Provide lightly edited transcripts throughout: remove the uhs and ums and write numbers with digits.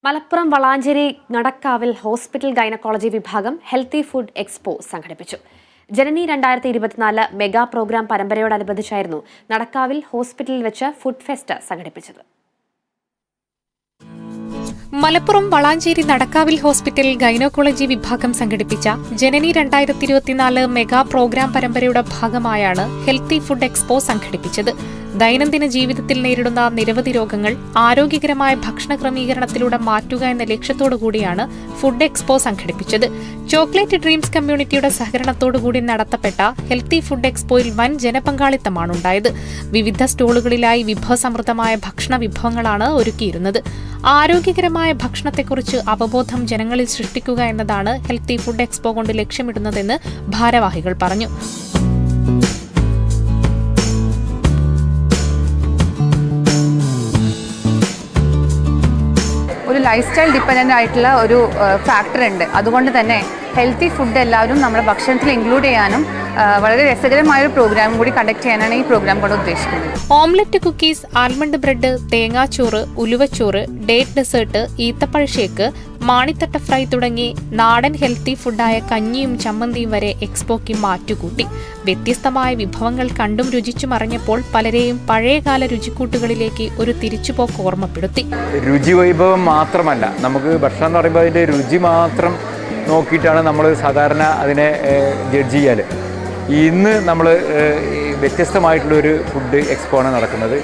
Malappuram Valanchery നടക്കാവിൽ hospital gynaecology വിഭാഗം healthy food expo സംഘടിപ്പിച്ചു. ജനനി 2024 mega programme പരമ്പരയോടനുബന്ധിച്ചായിരുന്നു നടക്കാവിൽ ഹോസ്പിറ്റലിൽ വെച്ച് ഫുഡ് ഫെസ്റ്റ് സംഘടിപ്പിച്ചത്. മലപ്പുറം വളാഞ്ചേരി നടക്കാവിൽ ഹോസ്പിറ്റൽ ഗൈനക്കോളജി വിഭാഗം സംഘടിപ്പിച്ച ജനനി 2024 മെഗാ പ്രോഗ്രാം പരമ്പരയുടെ ഭാഗമായാണ് ഹെൽത്തി ഫുഡ് എക്സ്പോ സംഘടിപ്പിച്ചത്. ദൈനംദിന ജീവിതത്തിൽ നേരിടുന്ന നിരവധി രോഗങ്ങൾ ആരോഗ്യകരമായ ഭക്ഷണ ക്രമീകരണത്തിലൂടെ മാറ്റുക എന്ന ലക്ഷ്യത്തോടുകൂടിയാണ് ഫുഡ് എക്സ്പോ സംഘടിപ്പിച്ചത്. ചോക്ലേറ്റ് ഡ്രീംസ് കമ്മ്യൂണിറ്റിയുടെ സഹകരണത്തോടുകൂടി നടത്തപ്പെട്ട ഹെൽത്തി ഫുഡ് എക്സ്പോയിൽ വൻ ജനപങ്കാളിത്തമാണുണ്ടായത്. വിവിധ സ്റ്റോളുകളിലായി വിഭവസമൃദ്ധമായ ഭക്ഷണ വിഭവങ്ങളാണ് ഒരുക്കിയിരുന്നത്. ആരോഗ്യകരമായ ഭക്ഷണത്തെക്കുറിച്ച് അവബോധം ജനങ്ങളിൽ സൃഷ്ടിക്കുക എന്നതാണ് ഹെൽത്തി ഫുഡ് എക്സ്പോ കൊണ്ട് ലക്ഷ്യമിടുന്നതെന്ന് ഭാരവാഹികൾ പറഞ്ഞു. ഒരു ലൈഫ് സ്റ്റൈൽ ഡിപ്പെൻഡൻ്റ് ആയിട്ടുള്ള ഒരു ഫാക്ടർ ഉണ്ട്. അതുകൊണ്ട് തന്നെ ഹെൽത്തി ഫുഡ് എല്ലാവരും നമ്മുടെ ഭക്ഷണത്തിൽ ഇൻക്ലൂഡ് ചെയ്യാനും വളരെ രസകരമായ ഒരു പ്രോഗ്രാം കൂടി കണ്ടക്ട് ചെയ്യാനാണ് ഈ പ്രോഗ്രാം കൊണ്ട് ഉദ്ദേശിക്കുന്നത്. ഓംലെറ്റ്, കുക്കീസ്, ആൽമണ്ട് ബ്രെഡ്, തേങ്ങാച്ചോറ്, ഉലുവച്ചോറ്, ഡേറ്റ് ഡെസേർട്ട്, ഈത്തപ്പഴ ഷേക്ക്, മാണിത്തട്ട ഫ്രൈ തുടങ്ങി നാടൻ ഹെൽത്തി ഫുഡായ കഞ്ഞിയും ചമ്മന്തിയും വരെ എക്സ്പോയ്ക്ക് മാറ്റുകൂട്ടി. വ്യത്യസ്തമായ വിഭവങ്ങൾ കണ്ടും രുചിച്ചും അറിഞ്ഞപ്പോൾ പലരെയും പഴയകാല രുചിക്കൂട്ടുകളിലേക്ക് ഒരു തിരിച്ചുപോക്ക് ഓർമ്മപ്പെടുത്തി. രുചി വൈഭവം മാത്രമല്ല, നമുക്ക് ഭക്ഷണം എന്ന് പറയുമ്പോൾ അതിൻ്റെ രുചി മാത്രം നോക്കിയിട്ടാണ് നമ്മൾ സാധാരണ അതിനെ ജഡ്ജ് ചെയ്യാൽ. ഇന്ന് നമ്മൾ വ്യത്യസ്തമായിട്ടുള്ളൊരു ഫുഡ് എക്സ്പോ ആണ് നടക്കുന്നത്.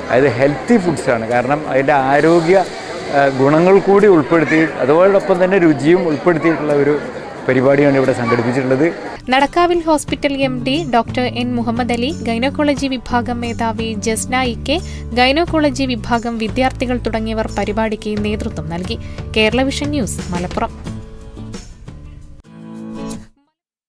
അതായത് ഹെൽത്തി ഫുഡ്സാണ്. കാരണം അതിൻ്റെ ആരോഗ്യ ഗുണങ്ങൾ കൂടി ഉൾപ്പെടുത്തി, അതോടൊപ്പം തന്നെ രുചിയും ഉൾപ്പെടുത്തിയിട്ടുള്ള ഒരു പരിപാടിയാണ് ഇവിടെ സംഘടിപ്പിച്ചിട്ടുള്ളത്. നടക്കാവിൽ hospital MD doctor N. Muhammad Ali, gynaecology വിഭാഗം മേധാവി ജസ്ന ഇ.കെ., ഗൈനക്കോളജി വിഭാഗം വിദ്യാർത്ഥികൾ തുടങ്ങിയവർ പരിപാടിക്ക് നേതൃത്വം നൽകി. Kerala vision news, Malappuram.